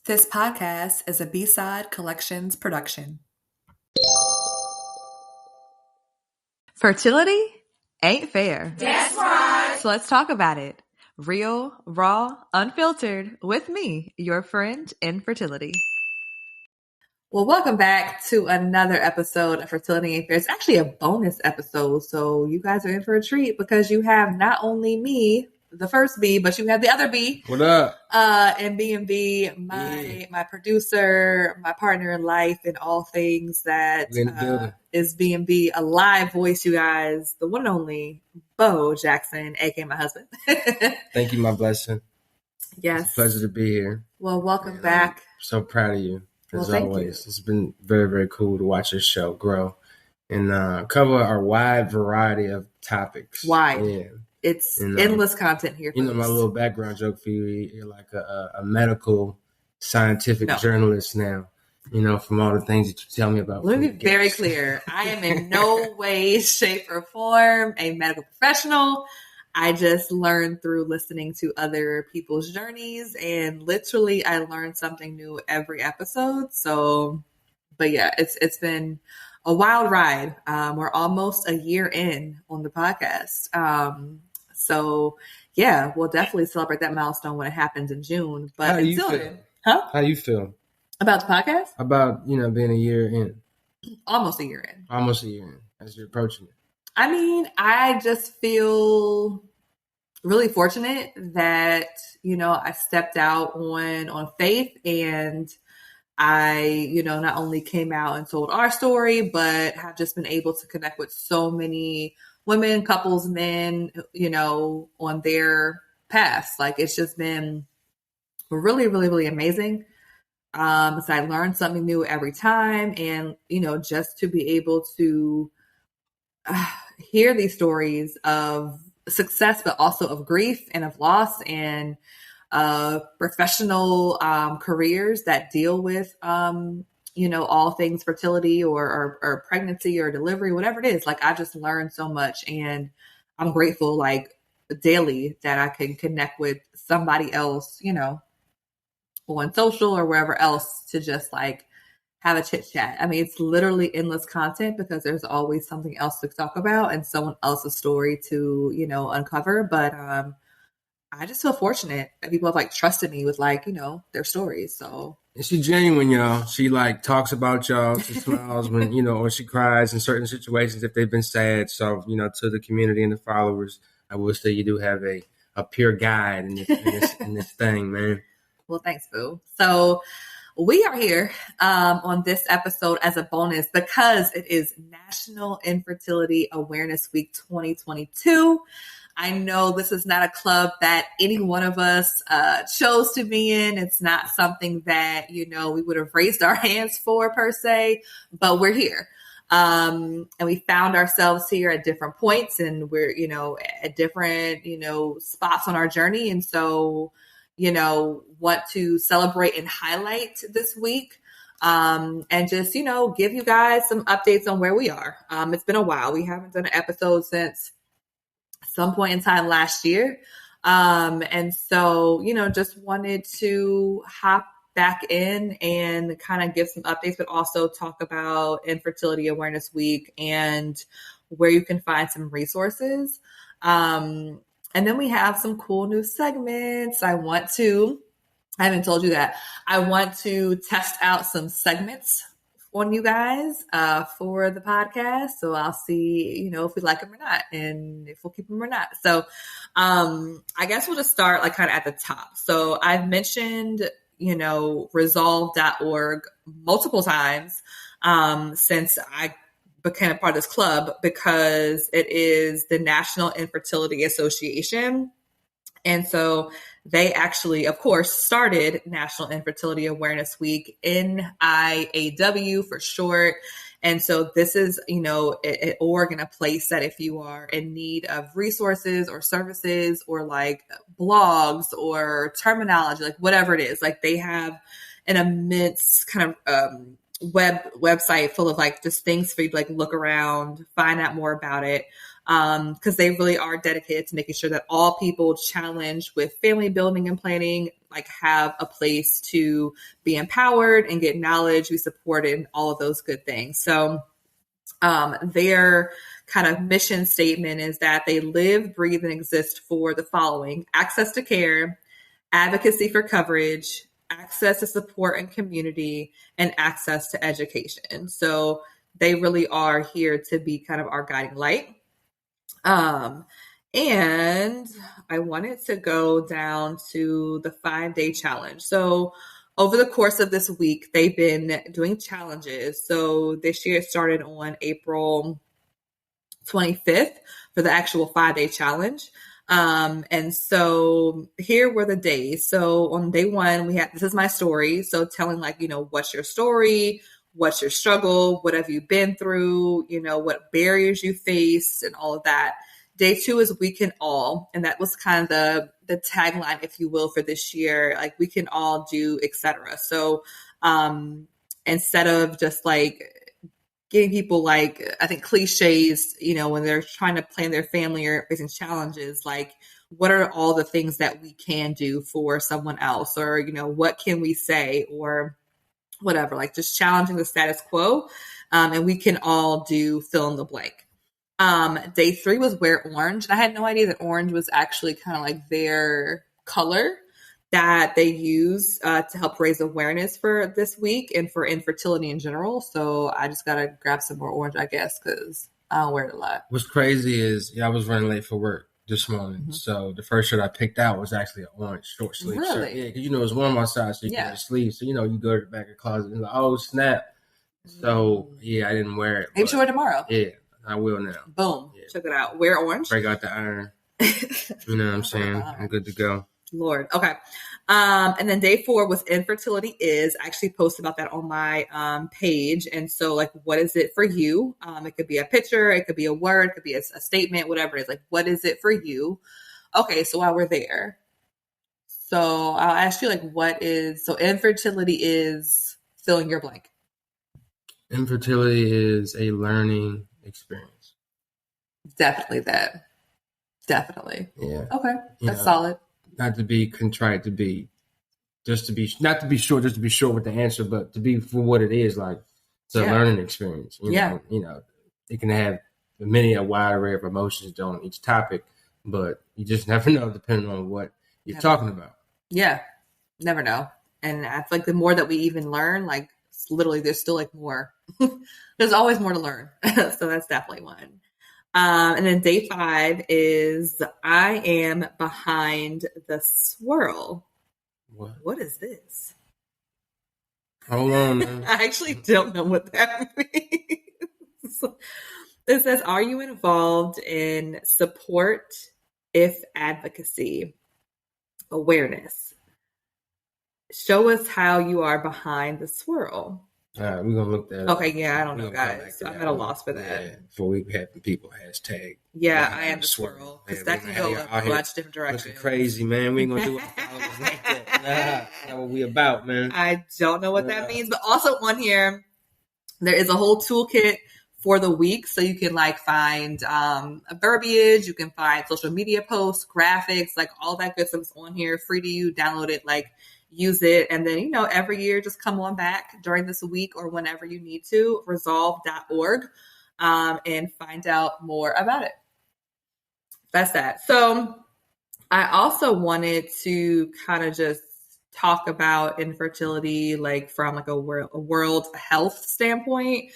This podcast is a B-Side Collections production. Fertility ain't fair. That's right. So let's talk about it. Real, raw, unfiltered with me, your friend in fertility. Well, welcome back to another episode of Fertility Ain't Fair. It's actually a bonus episode, so you guys are in for a treat because you have not only me, the first B, but you have the other B. What up? And B&B, my producer, my partner in life, and all things that is B&B, a live voice, you guys. The one and only Bo Jackson, aka my husband. Thank you, my blessing. Yes, it's a pleasure to be here. Well, welcome back. I'm so proud of you, as thank always. you. It's been very, very cool to watch this show grow and cover a wide variety of topics. Wide. Yeah. It's endless content here. You know, my little background joke for you, you're like a medical, scientific journalist now, you know, from all the things that you tell me about. Let me be very clear. I am in no way, shape, or form a medical professional. I just learned through listening to other people's journeys, and literally I learned something new every episode. So, but yeah, it's been a wild ride. We're almost a year in on the podcast. So yeah, we'll definitely celebrate that milestone when it happens in June. But how do you feel? How you feel about the podcast? About, being a year in. Almost a year in. Almost a year in as you're approaching it. I mean, I just feel really fortunate that, I stepped out on faith, and I, not only came out and told our story, but have just been able to connect with so many women, couples, men, on their paths. Like, it's just been really, really, really amazing. So I learned something new every time, and, just to be able to hear these stories of success, but also of grief and of loss and professional careers that deal with, all things fertility or pregnancy or delivery, whatever it is. Like, I just learned so much, and I'm grateful, like, daily that I can connect with somebody else, on social or wherever else to just like have a chit chat. I mean, it's literally endless content because there's always something else to talk about and someone else's story to, uncover. But I just feel fortunate that people have like trusted me with like, their stories. So. And she's genuine, y'all. She like talks about y'all. She smiles when, or she cries in certain situations if they've been sad. So, to the community and the followers, I will say you do have a pure guide in this thing, man. Well, thanks, Boo. So we are here on this episode as a bonus because it is National Infertility Awareness Week 2022. I know this is not a club that any one of us chose to be in. It's not something that, we would have raised our hands for per se, but we're here. And we found ourselves here at different points, and we're, at different, spots on our journey. And so, want to celebrate and highlight this week. And just, give you guys some updates on where we are. It's been a while. We haven't done an episode since some point in time last year. And so, just wanted to hop back in and kind of give some updates, but also talk about Infertility Awareness Week and where you can find some resources. And then we have some cool new segments. I haven't told you that. I want to test out some segments on you guys for the podcast. So I'll see, if we like them or not, and if we'll keep them or not. So I guess we'll just start like kind of at the top. So I've mentioned, resolve.org multiple times since I became a part of this club, because it is the National Infertility Association. And so they actually, of course, started National Infertility Awareness Week, NIAW for short. And so this is, an org and a place that if you are in need of resources or services or like blogs or terminology, like whatever it is, like they have an immense kind of website full of like just things for you to like look around, find out more about it. Because they really are dedicated to making sure that all people challenged with family building and planning like have a place to be empowered and get knowledge, be supported, and all of those good things. So their kind of mission statement is that they live, breathe, and exist for the following: access to care, advocacy for coverage, access to support and community, and access to education. So they really are here to be kind of our guiding light. And I wanted to go down to the 5-day challenge. So over the course of this week, they've been doing challenges. So this year it started on April 25th for the actual 5-day challenge. And so here were the days. So on day one, we had, this is my story. So telling like, what's your story? What's your struggle? What have you been through? What barriers you faced and all of that. Day 2 is we can all, and that was kind of the tagline, if you will, for this year. Like we can all do, etc. So instead of just like getting people like, I think cliches, when they're trying to plan their family or facing challenges, like what are all the things that we can do for someone else, or what can we say, or whatever, like just challenging the status quo. And we can all do fill in the blank. Day 3 was wear orange. And I had no idea that orange was actually kind of like their color that they use to help raise awareness for this week and for infertility in general. So I just got to grab some more orange, I guess, because I don't wear it a lot. What's crazy is, I was running late for work this morning. Mm-hmm. So the first shirt I picked out was actually an orange short sleeve shirt. Yeah, because it's warm outside, so you can wear sleeves. So, you go to the back of the closet and like, oh, snap. So, I didn't wear it. Maybe you should wear it tomorrow. Yeah, I will now. Boom. Yeah. Check it out. Wear orange. Break out the iron. You know what I'm saying? I'm good to go. Lord. Okay. And then day 4 was infertility is. I actually posted about that on my page. And so like, what is it for you? It could be a picture, it could be a word, it could be a statement, whatever it is. Like, what is it for you? Okay. So while we're there, so I'll ask you like, so infertility is fill in your blank. Infertility is a learning experience. Definitely that. Definitely. Yeah. Okay. That's solid. Not to be contrite, not to be sure with the answer, but to be for what it is, like it's a learning experience. You know, it can have a wide array of emotions on each topic, but you just never know depending on what you're talking about. Yeah, never know. And I feel like the more that we even learn, like literally, there's still like more. There's always more to learn. So that's definitely one. And then day 5 is I am behind the swirl. What is this? Hold on, man. I actually don't know what that means. It says, are you involved in support, if advocacy, awareness? Show us how you are behind the swirl. All right, we're gonna look that up. Okay, yeah, I don't know, guys. I'm at a loss for that. Yeah, before we have people hashtag. Yeah, I am the swirl. Because that can go a much different direction. Crazy, man. We ain't gonna do it like that. Nah, that's not what we about, man. I don't know what that means, but also on here, there is a whole toolkit for the week, so you can like find a verbiage, you can find social media posts, graphics, like all that good stuff's on here, free to you. Download it, like. Use it. And then, every year, just come on back during this week or whenever you need to, resolve.org, and find out more about it. That's that. So I also wanted to kind of just talk about infertility, like from like a world health standpoint.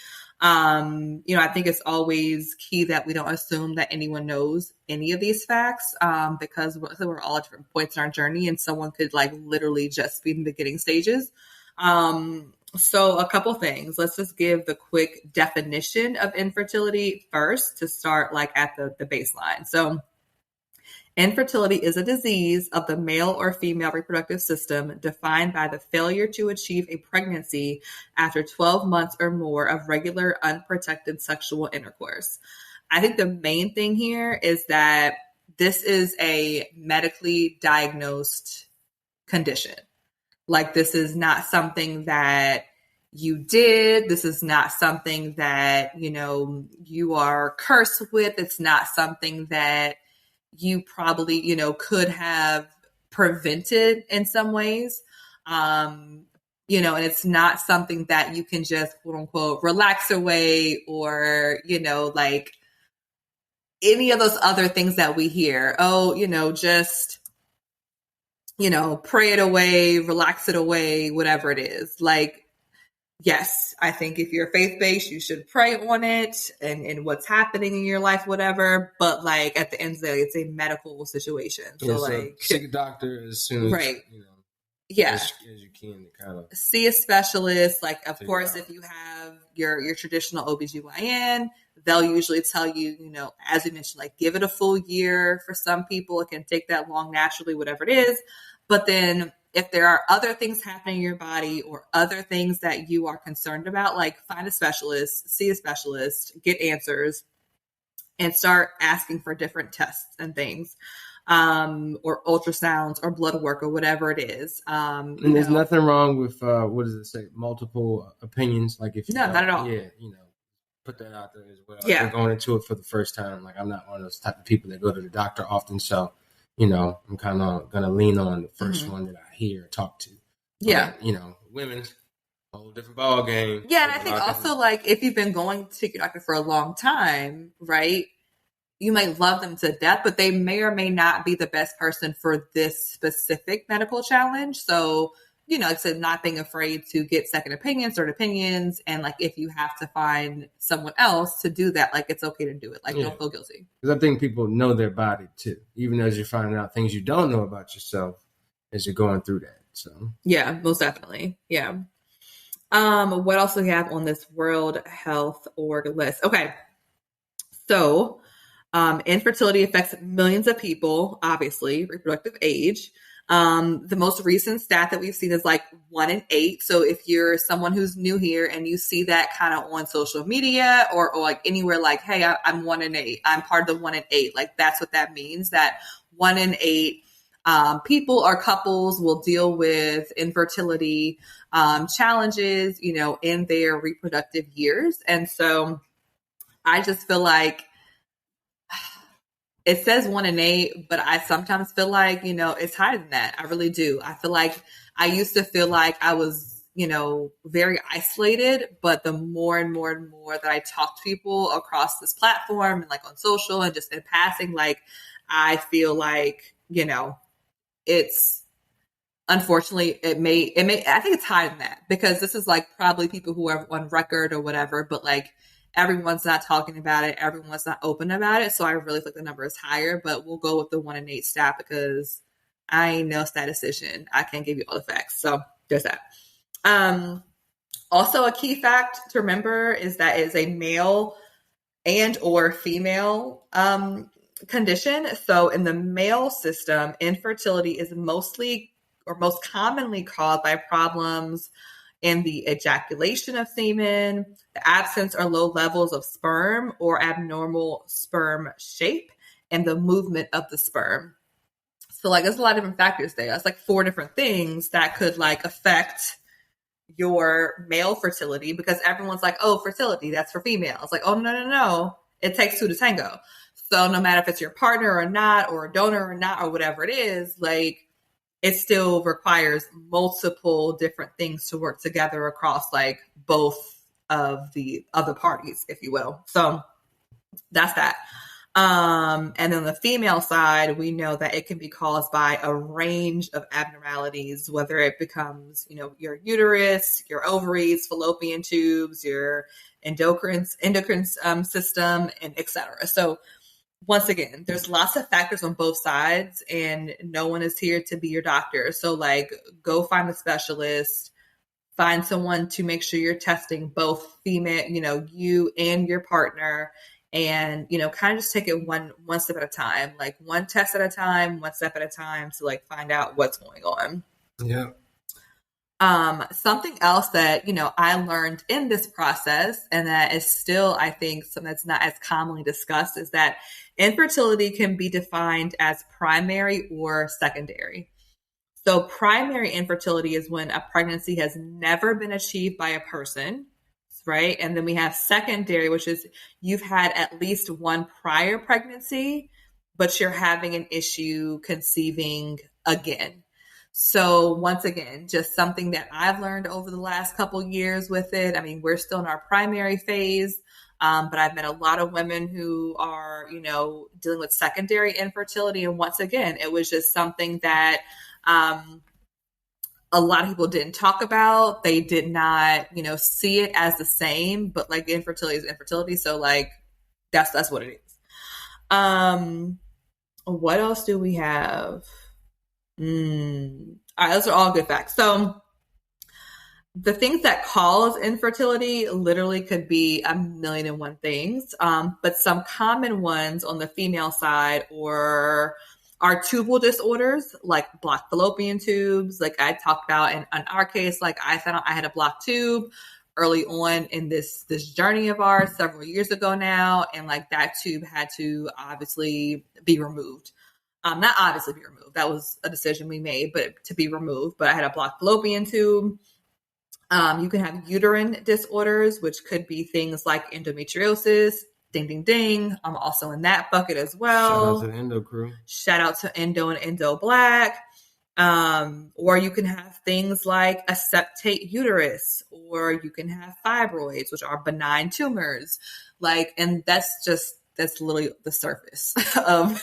I think it's always key that we don't assume that anyone knows any of these facts, because we're all at different points in our journey and someone could like literally just be in the beginning stages. So a couple things. Let's just give the quick definition of infertility first to start like at the baseline. So infertility is a disease of the male or female reproductive system defined by the failure to achieve a pregnancy after 12 months or more of regular unprotected sexual intercourse. I think the main thing here is that this is a medically diagnosed condition. Like this is not something that you did. This is not something that, you are cursed with. It's not something that you probably, could have prevented in some ways. You know, and it's not something that you can just quote unquote relax away, or, you know, like any of those other things that we hear. Oh, you know, just, you know, pray it away, relax it away, whatever it is. Like, yes, I think if you're faith-based, you should pray on it and what's happening in your life, whatever. But like at the end of the day, it's a medical situation. So like, seek a doctor as soon as, right. you know, Yeah. as you can to kind of see a specialist. Like, of course, out. if you have your traditional OBGYN, they'll usually tell you, you know, as we mentioned, like give it a full year. For some people, it can take that long naturally, whatever it is. But then if there are other things happening in your body or other things that you are concerned about, like find a specialist, see a specialist, get answers, and start asking for different tests and things, or ultrasounds or blood work or whatever it is. And there's nothing wrong with, what does it say? Multiple opinions. Like if you not at all. Yeah, you know, put that out there as well. Yeah. If you're going into it for the first time. Like I'm not one of those type of people that go to the doctor often. So, you know, I'm kind of going to lean on the first one that I hear or talk to. Yeah. But, you know, women's a whole different ball game. Yeah. And I think also like if you've been going to your doctor for a long time, right? You might love them to death, but they may or may not be the best person for this specific medical challenge. So, you know, like I said, not being afraid to get second opinions, third opinions. And like, if you have to find someone else to do that, like it's okay to do it. Like, don't feel guilty. Because I think people know their body too, even as you're finding out things you don't know about yourself as you're going through that. So, yeah, most definitely. Yeah. What else do we have on this World Health Org list? Okay. So, infertility affects millions of people, obviously, reproductive age. The most recent stat that we've seen is like 1 in 8. So if you're someone who's new here and you see that kind of on social media or like anywhere, like, hey, I'm 1 in 8, I'm part of the 1 in 8. Like that's what that means, that 1 in 8 people or couples will deal with infertility challenges, you know, in their reproductive years. And so I just feel like it says 1 in 8, but I sometimes feel like, you know, it's higher than that. I really do. I feel like I used to feel like I was, you know, very isolated, but the more and more and more that I talk to people across this platform and like on social and just in passing, like I feel like, you know, it's unfortunately it may, I think it's higher than that because this is like probably people who are on record or whatever, but like everyone's not talking about it. Everyone's not open about it. So I really think the number is higher, but we'll go with the 1 in 8 stat because I ain't no statistician. I can't give you all the facts. So there's that. Also a key fact to remember is that it is a male and or female condition. So in the male system, infertility is mostly or most commonly caused by problems in the ejaculation of semen, the absence or low levels of sperm or abnormal sperm shape, and the movement of the sperm. So like there's a lot of different factors there. That's like 4 different things that could like affect your male fertility because everyone's like, oh, fertility, that's for females. Like, oh, no. It takes 2 to tango. So no matter if it's your partner or not, or a donor or not, or whatever it is, like it still requires multiple different things to work together across like both of the other parties, if you will. So that's that. And then the female side, we know that it can be caused by a range of abnormalities, whether it becomes, you know, your uterus, your ovaries, fallopian tubes, your endocrine system, and etc. So once again, there's lots of factors on both sides and no one is here to be your doctor. So like go find a specialist, find someone to make sure you're testing both female, you know, you and your partner, and, you know, kind of just take it one step at a time, like one test at a time, one step at a time to like find out what's going on. Yeah. Something else that, you know, I learned in this process and that is still, I think, something that's not as commonly discussed is that infertility can be defined as primary or secondary. So primary infertility is when a pregnancy has never been achieved by a person, right? And then we have secondary, which is you've had at least one prior pregnancy, but you're having an issue conceiving again. So once again, just something that I've learned over the last couple years with it. I mean, we're still in our primary phase, but I've met a lot of women who are, dealing with secondary infertility. And once again, it was just something that a lot of people didn't talk about. They did not, see it as the same, but like infertility is infertility. So like, that's what it is. What else do we have? All right, those are all good facts. So the things that cause infertility literally could be a million and one things. But some common ones on the female side are tubal disorders, like blocked fallopian tubes. Like I talked about in our case, like I found out I had a blocked tube early on in this journey of ours several years ago now. And like that tube had to obviously be removed. Not obviously be removed. That was a decision we made, but to be removed. But I had a blocked fallopian tube. You can have uterine disorders, which could be things like endometriosis. Ding, ding, ding. I'm also in that bucket as well. Shout out to the Endo crew. Shout out to Endo and Endo Black. Or you can have things like a septate uterus, or you can have fibroids, which are benign tumors. And that's literally the surface of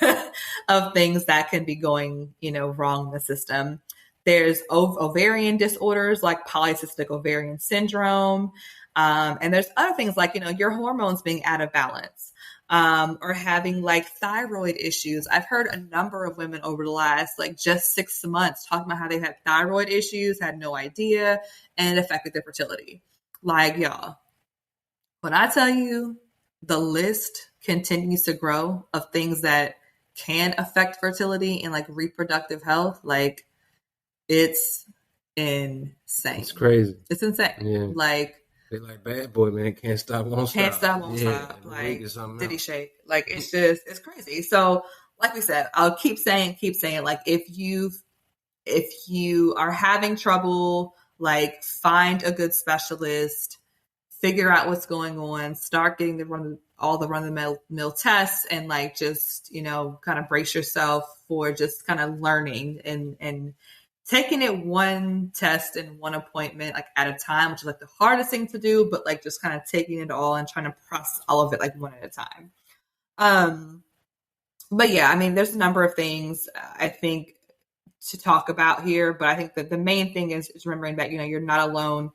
things that can be going, wrong in the system. There's ovarian disorders like polycystic ovarian syndrome. And there's other things like, your hormones being out of balance, or having like thyroid issues. I've heard a number of women over the last just 6 months talking about how they've had thyroid issues, had no idea, and it affected their fertility. Y'all, when I tell you the list continues to grow of things that can affect fertility and reproductive health, it's insane. It's crazy. It's insane. Yeah. They like bad boy, man. Can't stop, won't stop. Can't stop, won't stop. Diddy shake. It's crazy. So, like we said, I'll keep saying, if you are having trouble, find a good specialist, figure out what's going on, start getting all the run-of-the-mill tests, and just, kind of brace yourself for just kind of learning and taking it one test and one appointment at a time, which is the hardest thing to do, but just kind of taking it all and trying to process all of it one at a time. But yeah, I mean, there's a number of things I think to talk about here, but I think that the main thing is remembering that, you're not alone,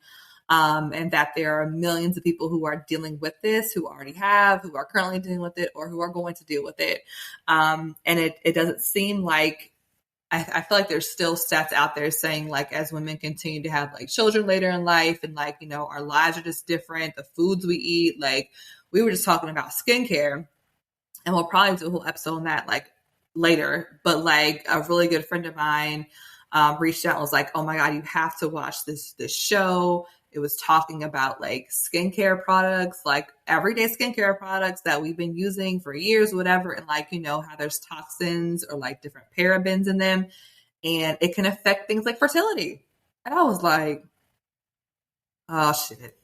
and that there are millions of people who are dealing with this, who already have, who are currently dealing with it, or who are going to deal with it. And it doesn't seem like, I feel like there's still stats out there saying as women continue to have children later in life, and our lives are just different, the foods we eat, we were just talking about skincare, and we'll probably do a whole episode on that later, but a really good friend of mine reached out and was like, oh my God, you have to watch this show. It was talking about skincare products, everyday skincare products that we've been using for years, whatever. And how there's toxins or different parabens in them, and it can affect things like fertility. And I was like, oh shit.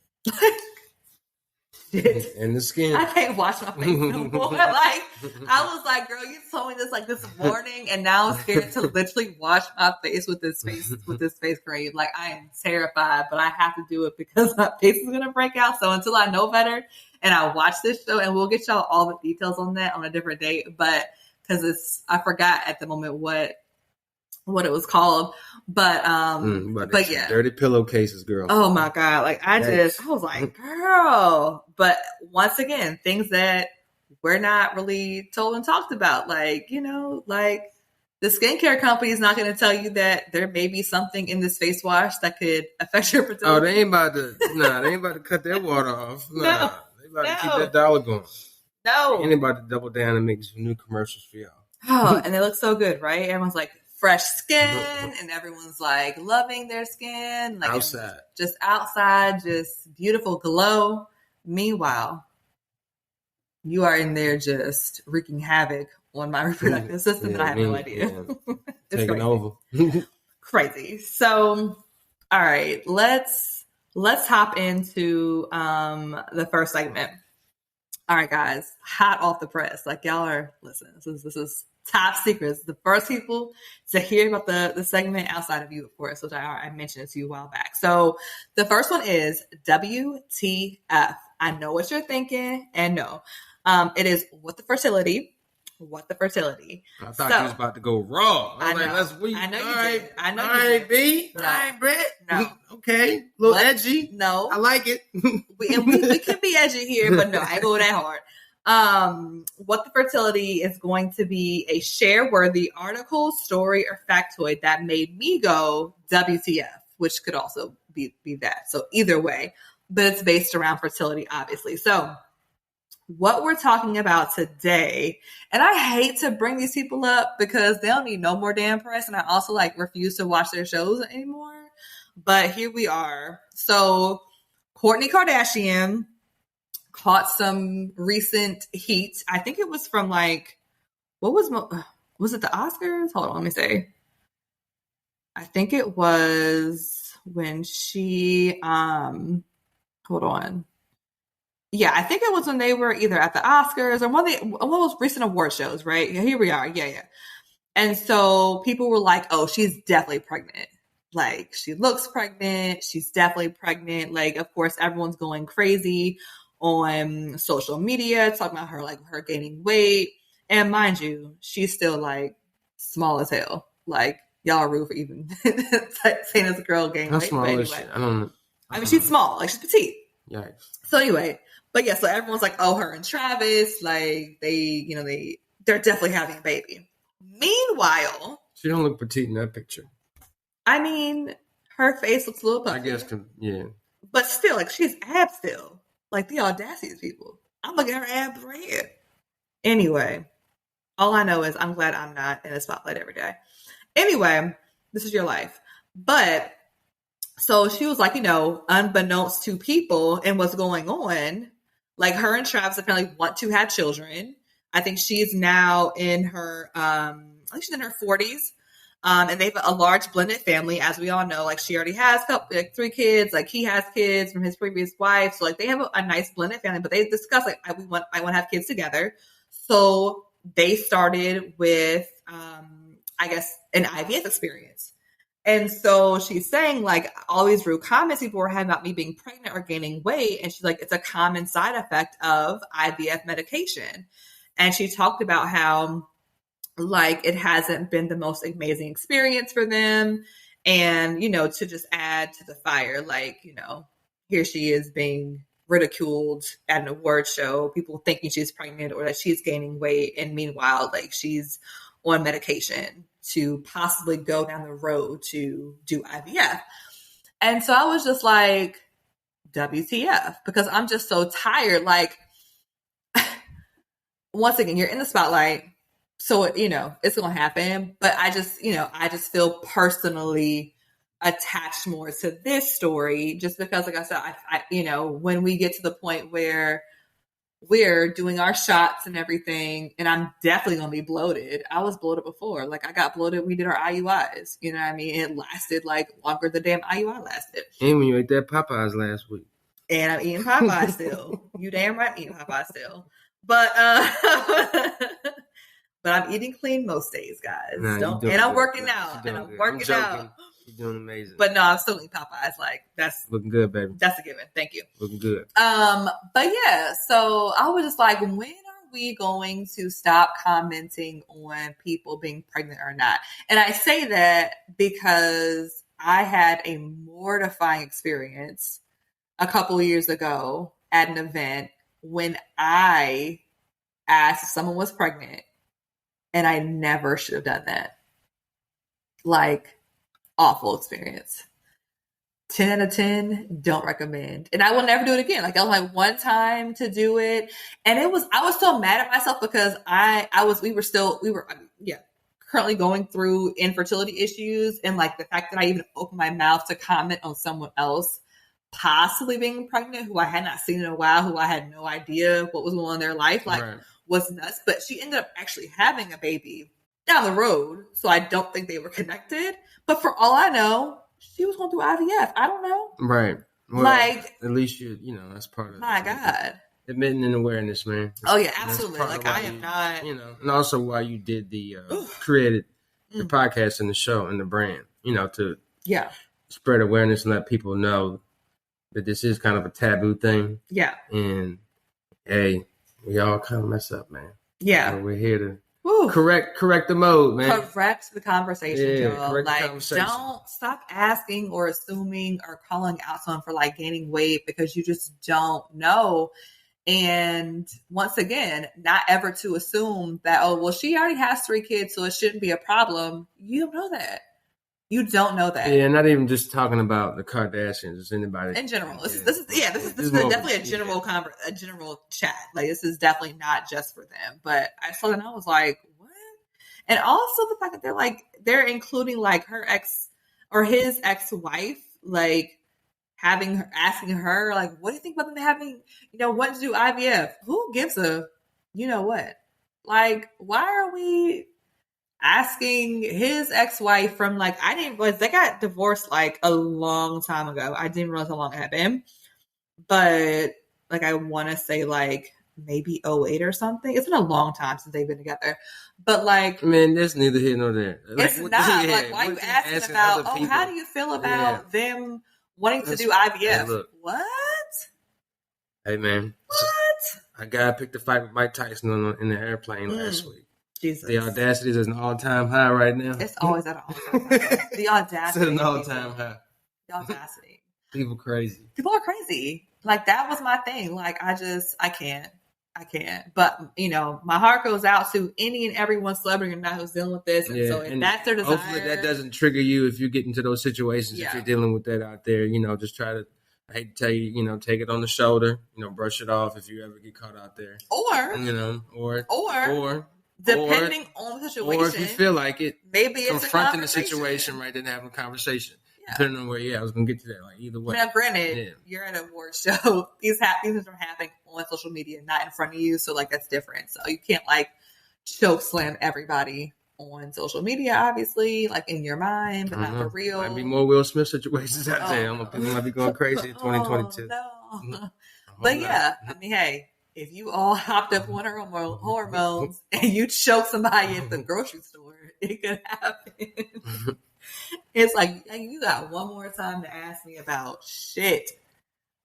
Shit. And the skin. I can't wash my face no more. I was like, girl, you told me this this morning, and now I'm scared to literally wash my face with this face cream. I am terrified, but I have to do it because my face is gonna break out. So until I know better and I watch this show, and we'll get y'all all the details on that on a different date, but because I forgot at the moment what it was called, but yeah, dirty pillowcases, girl. Oh my God, I was like, girl. But once again, things that we're not really told and talked about, the skincare company is not going to tell you that there may be something in this face wash that could affect your fertility. Oh, they ain't about to cut their water off. Nah, they about to keep that dollar going. No, they ain't about to double down and make some new commercials for y'all. Oh, and they look so good, right? Everyone's fresh skin, and everyone's loving their skin, outside, just beautiful glow. Meanwhile, you are in there just wreaking havoc on my reproductive system that I have no idea. Yeah. Taking over. Crazy. So, all right, let's hop into the first segment. All right, guys, hot off the press. Y'all are, listen, this is Top secrets. The first people to hear about the segment outside of you, of course, which I mentioned it to you a while back. So the first one is WTF. I know what you're thinking, and no. It is what the fertility. What the fertility. I thought you was about to go raw. I was like, let's we. I know you All did. right, I know all you right, did. B. No. All right, Brett. No. Okay. A little edgy. No. I like it. we can be edgy here, but no, I ain't go that hard. What the fertility is going to be a share-worthy article, story, or factoid that made me go WTF, which could also be that. So either way, but it's based around fertility, obviously. So what we're talking about today, and I hate to bring these people up because they don't need no more damn press, and I also refuse to watch their shows anymore. But here we are. So Kourtney Kardashian caught some recent heat. I think it was from was it the Oscars? Hold on, let me see. I think it was when she hold on. Yeah, I think it was when they were either at the Oscars or one of those recent award shows, right? Yeah, here we are. Yeah. And so people were like, oh, she's definitely pregnant. Like, she looks pregnant. She's definitely pregnant. Like, of course, everyone's going crazy on social media, talking about her gaining weight. And mind you, she's still small as hell. Like, y'all are rude for even saying this girl gained weight. Small but anyway, shit. I mean, she's small. Like, she's petite. Yikes. So anyway, but yeah, so everyone's like, oh, her and Travis, they're definitely having a baby. Meanwhile, she don't look petite in that picture. I mean, her face looks a little puffy. I guess, yeah. But still, she has abs still. The audacity of people. I'm looking at her abs right here. Anyway, all I know is I'm glad I'm not in the spotlight every day. Anyway, this is your life. But so she was unbeknownst to people and what's going on, her and Travis apparently want to have children. I think she's now in her, I think she's in her 40s. And they have a large blended family, as we all know. She already has 3 kids. He has kids from his previous wife. So they have a nice blended family. But they discussed I want to have kids together. So they started with, I guess, an IVF experience. And so she's saying all these rude comments people were having about me being pregnant or gaining weight. And she's like, it's a common side effect of IVF medication. And she talked about how it hasn't been the most amazing experience for them. And, to just add to the fire, here she is being ridiculed at an award show, people thinking she's pregnant or that she's gaining weight. And meanwhile, she's on medication to possibly go down the road to do IVF. And so I was just like, WTF, because I'm just so tired. Once again, you're in the spotlight. So, it's going to happen. But I just feel personally attached more to this story just because, like I said, I when we get to the point where we're doing our shots and everything, and I'm definitely going to be bloated. I was bloated before. I got bloated. We did our IUIs. You know what I mean? It lasted longer than the damn IUI lasted. And when you ate that Popeyes last week. And I'm eating Popeyes still. You damn right I'm eating Popeyes still. But but I'm eating clean most days, guys. And I'm working out. And I'm working out. You're doing amazing. But no, I'm still eating Popeyes. That's looking good, baby. That's a given. Thank you. Looking good. But yeah, so I was just like, when are we going to stop commenting on people being pregnant or not? And I say that because I had a mortifying experience a couple years ago at an event when I asked if someone was pregnant, and I never should have done that. Awful experience. 10 out of 10, don't recommend. And I will never do it again. I was one time to do it. And I was so mad at myself because we were currently going through infertility issues. And the fact that I even opened my mouth to comment on someone else possibly being pregnant, who I had not seen in a while, who I had no idea what was going on in their life, right, was nuts. But she ended up actually having a baby down the road. So I don't think they were connected. But for all I know, she was going through IVF. I don't know. Right. Well, at least that's part of it. My God. admitting and awareness, man. Oh yeah, And that's absolutely. part Like of why I am not. and also why you did the created the podcast and the show and the brand, to Yeah. spread awareness and let people know that this is kind of a taboo thing. Yeah. And hey, we all kind of mess up, man. Yeah. We're here to correct the mode, man. Correct the conversation, Joe. Correct the Like, conversation. don't stop asking or assuming or calling out someone for like gaining weight because you just don't know. And once again, not ever to assume that, oh, well, she already has 3 kids, so it shouldn't be a problem. You don't know that. You don't know that. Yeah, not even just talking about the Kardashians, just anybody in general. This is definitely a general a general chat. Like this is definitely not just for them. But I saw that and I was like, what? And also the fact that they're including like her ex or his ex-wife, like asking her, like, what do you think about them having, wanting to do IVF? Who gives a, what? Like, why are we asking his ex-wife from like, I didn't realize they got divorced like a long time ago. I didn't realize how long it had been. But like, I want to say like maybe 2008 or something. It's been a long time since they've been together. But like, man, there's neither here nor there. It's not. Like, why are you asking about, how do you feel about them wanting to do IVF? Hey, look. What? Hey, man. What? I got picked a fight with Mike Tyson in the airplane last week. Jesus. The audacity is an all-time high right now. It's always at an all-time high. The audacity. It's an all-time high. The audacity. People crazy. People are crazy. Like, that was my thing. Like, I can't. But, my heart goes out to any and everyone celebrity or not who's dealing with this. And so if that's their desire. Hopefully that doesn't trigger you if you get into those situations. Yeah. If you're dealing with that out there, just try to, I hate to tell you, take it on the shoulder, brush it off if you ever get caught out there. Or, depending on the situation. Or if you feel like it, maybe it's confronting the situation right then having a conversation. Yeah. Depending on where, I was going to get to that. Like, either way. Now, granted, you're at an award show. These things are happening on social media, not in front of you. So, like, that's different. So, you can't, like, choke slam everybody on social media, obviously, like, in your mind, but not for real. Might be more Will Smith situations out there. People might be going crazy in 2022. No. But, yeah, I mean, hey, if you all hopped up on hormones and you choke somebody at the grocery store, it could happen. It's like, you got one more time to ask me about shit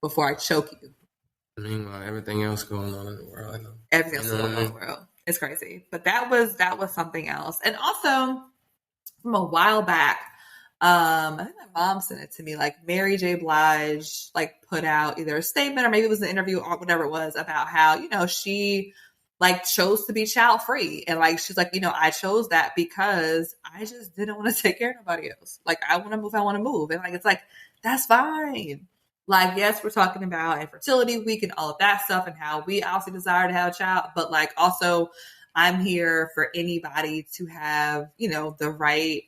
before I choke you. Meanwhile, everything else going on in the world, I know. Everything else going on in the world. It's crazy. But that was something else. And also, from a while back, I think my mom sent it to me, like Mary J. Blige, like, put out either a statement or maybe it was an interview or whatever it was about how, she like chose to be child free. And like, she's like, I chose that because I just didn't want to take care of nobody else. Like, I want to move. And like, it's like, that's fine. Like, yes, we're talking about infertility week and all of that stuff and how we obviously desire to have a child, but like, also I'm here for anybody to have, the right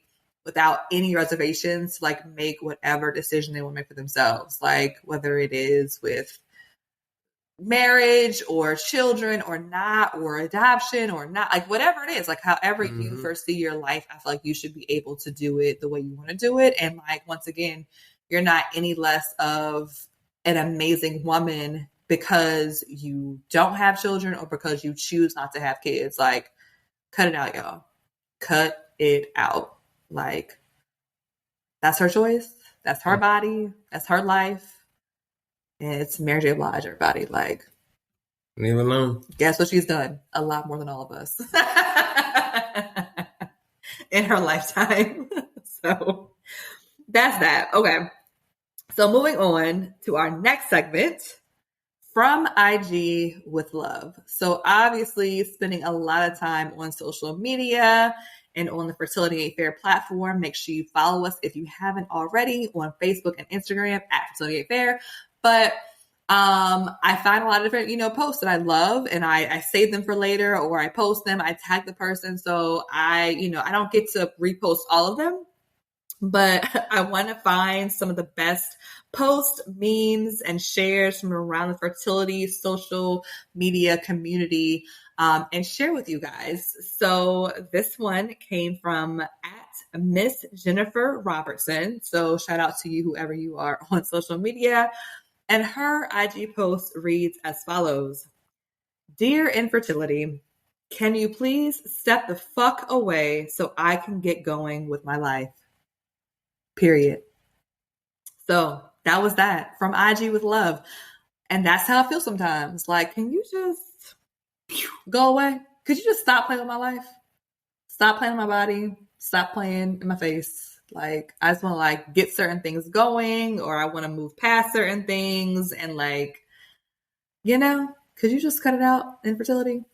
without any reservations to like make whatever decision they want to make for themselves. Like, whether it is with marriage or children or not, or adoption or not, like whatever it is, like however you first see your life, I feel like you should be able to do it the way you want to do it. And like, once again, you're not any less of an amazing woman because you don't have children or because you choose not to have kids. Like, cut it out, y'all. Cut it out. Like, that's her choice. That's her body. That's her life. And it's Mary J. Blige, everybody. Like, leave it alone. Guess what she's done? A lot more than all of us in her lifetime. So that's that. Okay. So moving on to our next segment, From IG with Love. So obviously spending a lot of time on social media and on the Fertility Ain't Fair platform. Make sure you follow us if you haven't already on Facebook and Instagram at Fertility Ain't Fair. But I find a lot of different, posts that I love and I save them for later or I post them, I tag the person. So I don't get to repost all of them, but I want to find some of the best posts, memes, and shares from around the fertility social media community and share with you guys. So this one came from at Miss Jennifer Robertson. So shout out to you, whoever you are on social media. And her IG post reads as follows: Dear Infertility, can you please step the fuck away so I can get going with my life? Period. So that was that from IG with love. And that's how I feel sometimes. Like, can you just go away? Could you just stop playing with my life? Stop playing with my body. Stop playing in my face. Like, I just want to like get certain things going, or I want to move past certain things. And like, could you just cut it out, infertility?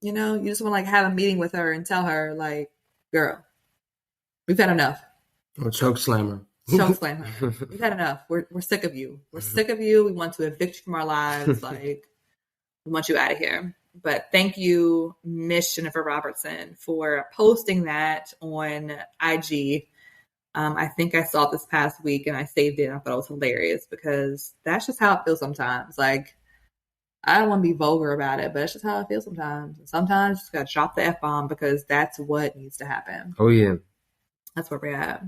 You just want to like have a meeting with her and tell her like, girl, we've had enough. Or choke slammer. Choke slam her. We've had enough. We're sick of you. We're sick of you. We want to evict you from our lives. Like, we want you out of here. But thank you, Miss Jennifer Robertson, for posting that on IG. I think I saw it this past week and I saved it. And I thought it was hilarious because that's just how it feels sometimes. Like, I don't want to be vulgar about it, but that's just how I feel sometimes. And sometimes you just got to drop the F-bomb because that's what needs to happen. Oh, yeah. That's where we're at.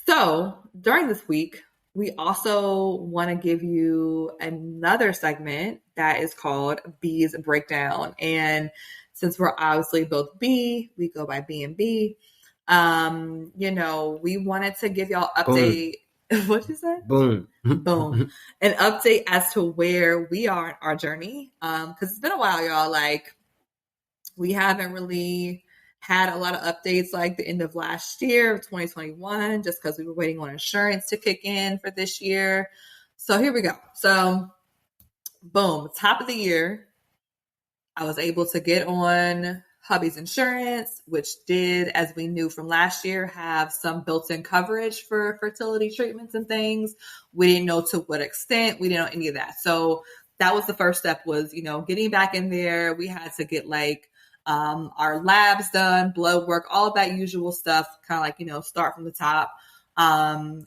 So during this week, we also want to give you another segment that is called B's Breakdown. And since we're obviously both B, we go by B and B. We wanted to give y'all update. What'd you say? Boom. Boom. An update as to where we are in our journey. Because it's been a while, y'all. Like, we haven't really had a lot of updates like the end of last year of 2021, just because we were waiting on insurance to kick in for this year. So here we go. So boom, top of the year, I was able to get on Hubby's insurance, which did, as we knew from last year, have some built-in coverage for fertility treatments and things. We didn't know to what extent. We didn't know any of that. So that was the first step, was, getting back in there. We had to get like our labs done, blood work, all of that usual stuff, kind of like, start from the top,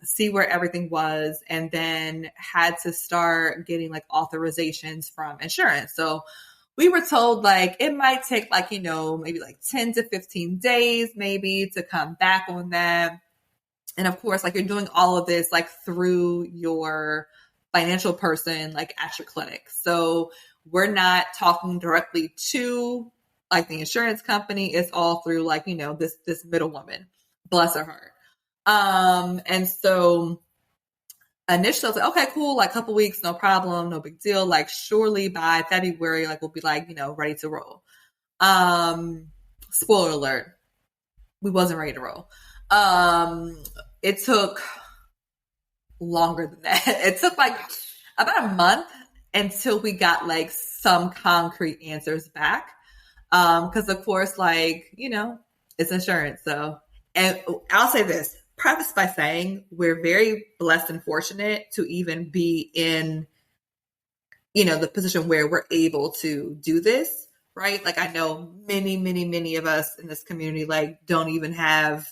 see where everything was, and then had to start getting like authorizations from insurance. So we were told like it might take like, maybe like 10 to 15 days maybe to come back on that. And of course, like, you're doing all of this like through your financial person, like at your clinic. So we're not talking directly to like the insurance company. It's all through like, this middle woman, bless her heart. And so initially I was like, okay, cool. Like, a couple weeks, no problem. No big deal. Like, surely by February, like, we'll be like, ready to roll. Spoiler alert. We wasn't ready to roll. It took longer than that. It took like about a month until we got like some concrete answers back. Because of course, like, it's insurance. So, and I'll say this, preface by saying we're very blessed and fortunate to even be in, the position where we're able to do this, right? Like, I know many, many, many of us in this community, like, don't even have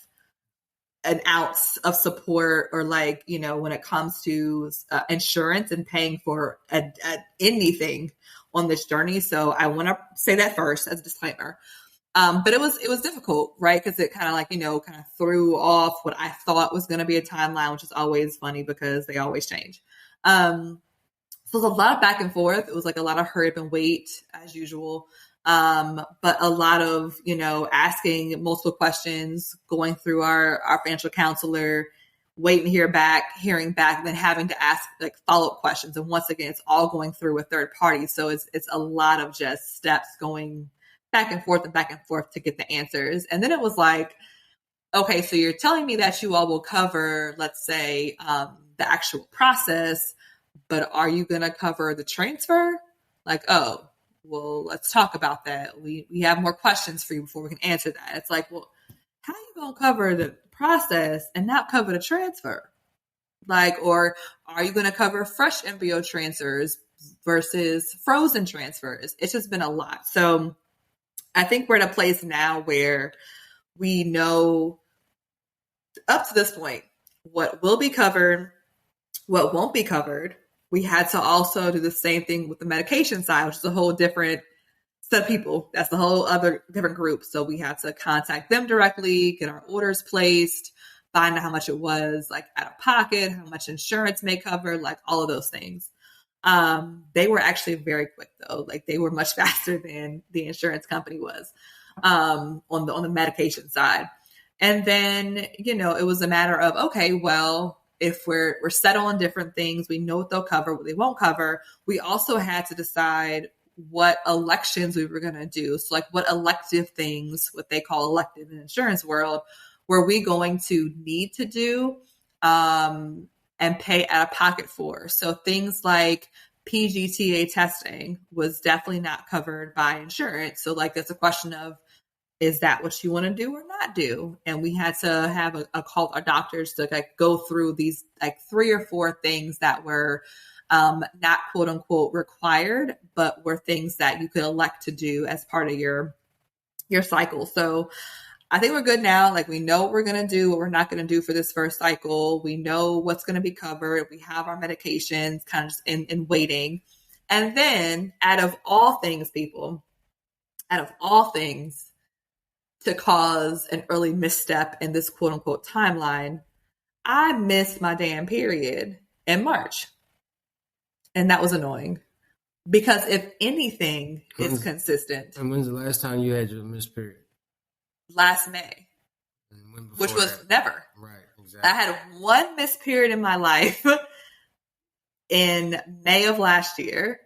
an ounce of support or like, when it comes to insurance and paying for anything on this journey. So I want to say that first as a disclaimer. But it was difficult, right? Because it kind of like, kind of threw off what I thought was going to be a timeline, which is always funny because they always change. So it was a lot of back and forth. It was like a lot of hurry up and wait as usual. But a lot of, asking multiple questions, going through our financial counselor, waiting to hear back, hearing back, then having to ask like follow-up questions. And once again, it's all going through a third party. So it's a lot of just steps going back and forth to get the answers. And then it was like, okay, so you're telling me that you all will cover, let's say, the actual process, but are you going to cover the transfer? Like, oh, well, let's talk about that. We have more questions for you before we can answer that. It's like, well, how are you going to cover the process and not cover the transfer? Like, or are you going to cover fresh embryo transfers versus frozen transfers? It's just been a lot. So I think we're in a place now where we know up to this point what will be covered, what won't be covered. We had to also do the same thing with the medication side, which is a whole different set of people. That's the whole other different group. So we had to contact them directly, get our orders placed, find out how much it was like out of pocket, how much insurance may cover, like all of those things. They were actually very quick though. Like they were much faster than the insurance company was, on the medication side. And then, it was a matter of, okay, well, if we're set on different things, we know what they'll cover, what they won't cover. We also had to decide what elections we were going to do. So like what elective things, what they call elective in the insurance world, were we going to need to do, and pay out of pocket for. So things like PGTA testing was definitely not covered by insurance. So like, that's a question of, is that what you want to do or not do? And we had to have a call our doctors to like go through these like 3 or 4 things that were not quote unquote required, but were things that you could elect to do as part of your cycle. So I think we're good now. Like we know what we're going to do, what we're not going to do for this first cycle. We know what's going to be covered. We have our medications kind of just in waiting. And then out of all things, to cause an early misstep in this quote unquote timeline, I missed my damn period in March. And that was annoying because if anything, it's consistent. And when's the last time you had your missed period? Last May, which was never. Right, exactly. I had one missed period in my life in May of last year.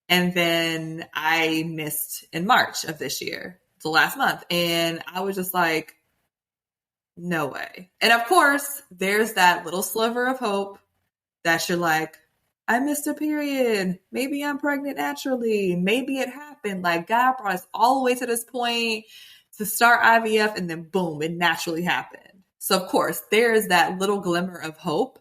And then I missed in March of this year, so last month. And I was just like, no way. And of course, there's that little sliver of hope that you're like, I missed a period. Maybe I'm pregnant naturally. Maybe it happened. Like God brought us all the way to this point to start IVF, and then boom, it naturally happened. So of course, there is that little glimmer of hope.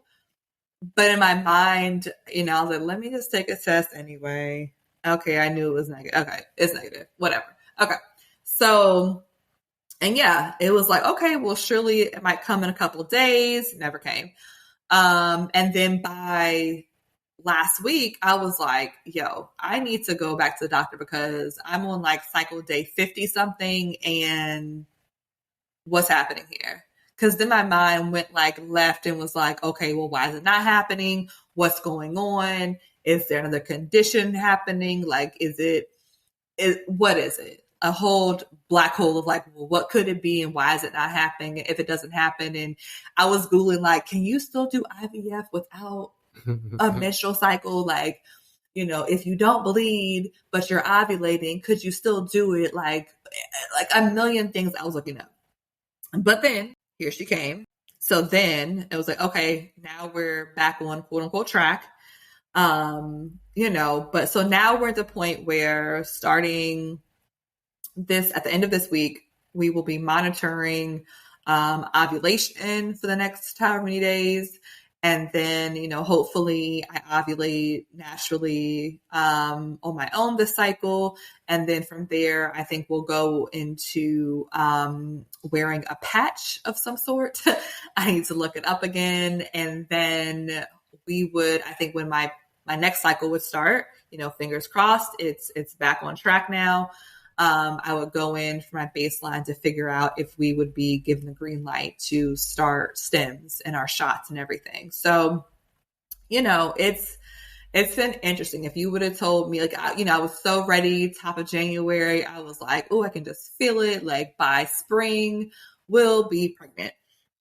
But in my mind, I was like, let me just take a test anyway. Okay, I knew it was negative. Okay, it's negative. Whatever. Okay. So, and yeah, it was like, okay, well, surely it might come in a couple of days. Never came. And then by last week, I was like, yo, I need to go back to the doctor because I'm on like cycle day 50 something. And what's happening here? Because then my mind went like left and was like, okay, well, why is it not happening? What's going on? Is there another condition happening? Like, what is it? A whole black hole of like, well, what could it be and why is it not happening if it doesn't happen? And I was Googling like, can you still do IVF without a menstrual cycle? Like, if you don't bleed, but you're ovulating, could you still do it? Like a million things I was looking up. But then here she came. So then it was like, okay, now we're back on quote unquote track. But so now we're at the point where starting at the end of this week, we will be monitoring ovulation for the next however many days. And then, hopefully I ovulate naturally on my own this cycle. And then from there, I think we'll go into wearing a patch of some sort. I need to look it up again. And then I think when my next cycle would start, fingers crossed, it's back on track now. I would go in for my baseline to figure out if we would be given the green light to start stems and our shots and everything. So, it's been interesting. If you would have told me, like, I was so ready, top of January, I was like, oh, I can just feel it. Like by spring, we'll be pregnant.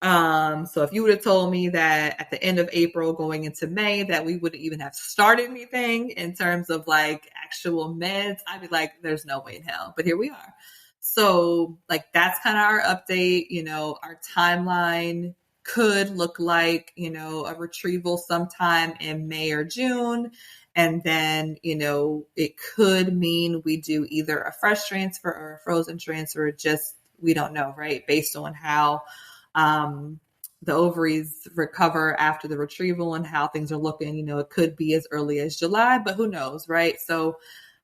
So if you would have told me that at the end of April going into May that we wouldn't even have started anything in terms of like actual meds, I'd be like, there's no way in hell. But here we are. So like that's kind of our update. Our timeline could look like, a retrieval sometime in May or June. And then, it could mean we do either a fresh transfer or a frozen transfer. Just, we don't know, right? Based on how the ovaries recover after the retrieval and how things are looking. It could be as early as July, but who knows, right? So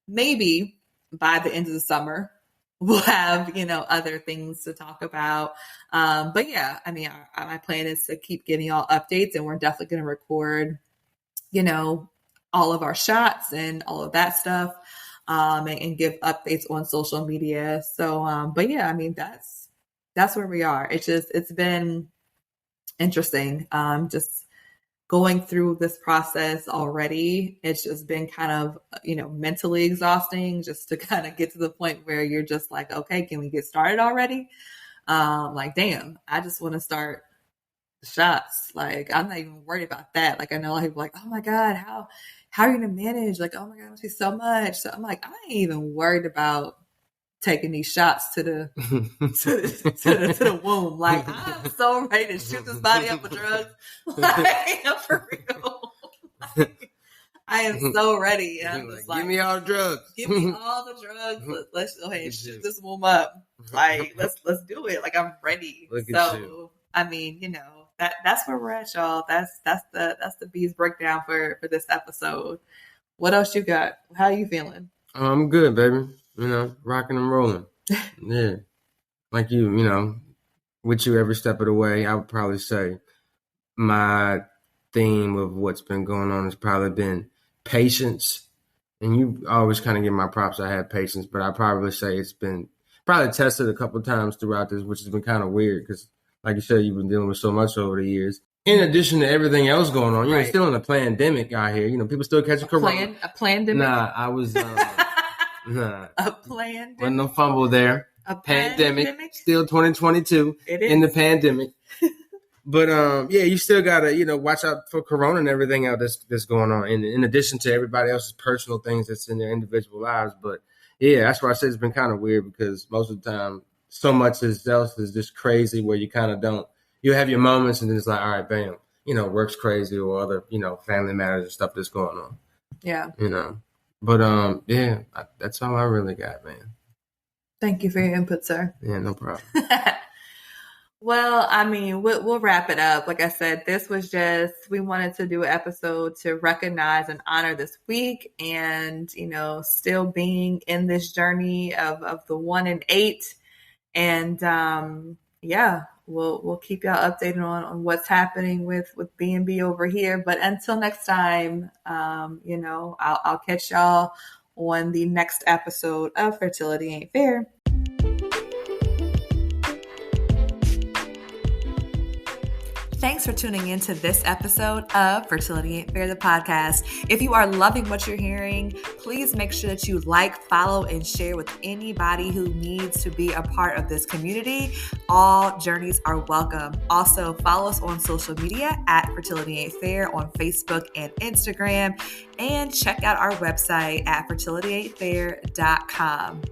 maybe by the end of the summer, we'll have, other things to talk about. But yeah, I mean, my plan is to keep getting y'all updates, and we're definitely going to record, all of our shots and all of that stuff, and give updates on social media. So, but yeah, I mean, that's where we are. It's been interesting. Just going through this process already, it's just been kind of, mentally exhausting just to kind of get to the point where you're just like, okay, can we get started already? Like, damn, I just want to start the shots. Like, I'm not even worried about that. Like, I know people like, oh my God, how are you going to manage? Like, oh my God, it must be so much. So I'm like, I ain't even worried about taking these shots to the to the womb. Like, I'm so ready to shoot this body up with drugs. Like, for real. Like, I am so ready. And I'm just like, give me all the drugs. Give me all the drugs. Let's go ahead and shoot this womb up. Like, let's do it. Like, I'm ready. Look at you. I mean, that's where we're at, y'all. That's the B's breakdown for this episode. What else you got? How you feeling? I'm good, baby. Rocking and rolling. Yeah. Like you, with you every step of the way, I would probably say my theme of what's been going on has probably been patience. And you always kind of give my props. I have patience, but I probably say it's been probably tested a couple of times throughout this, which has been kind of weird because, like you said, you've been dealing with so much over the years. In addition to everything else going on, you're still in a pandemic out here. People still catching corona. A pandemic? Nah, I was... Nah. A pandemic? Wasn't no fumble there. A pandemic? Still 2022 in the pandemic. But you still gotta watch out for corona and everything else that's going on. In addition to everybody else's personal things that's in their individual lives. But yeah, that's why I said it's been kind of weird because most of the time so much else is just crazy where you kind of don't. You have your moments and then it's like, all right, bam, work's crazy or other family matters and stuff that's going on. Yeah. But that's all I really got, man. Thank you for your input, sir. Yeah, no problem. Well, I mean, we'll wrap it up. Like I said, this was we wanted to do an episode to recognize and honor this week and, still being in this journey of the 1 in 8. And we'll keep y'all updated on what's happening with B&B over here. But until next time, I'll catch y'all on the next episode of Fertility Ain't Fair. Thanks for tuning in to this episode of Fertility Ain't Fair, the podcast. If you are loving what you're hearing, please make sure that you like, follow, and share with anybody who needs to be a part of this community. All journeys are welcome. Also, follow us on social media at Fertility Ain't Fair on Facebook and Instagram, and check out our website at fertilityaintfair.com.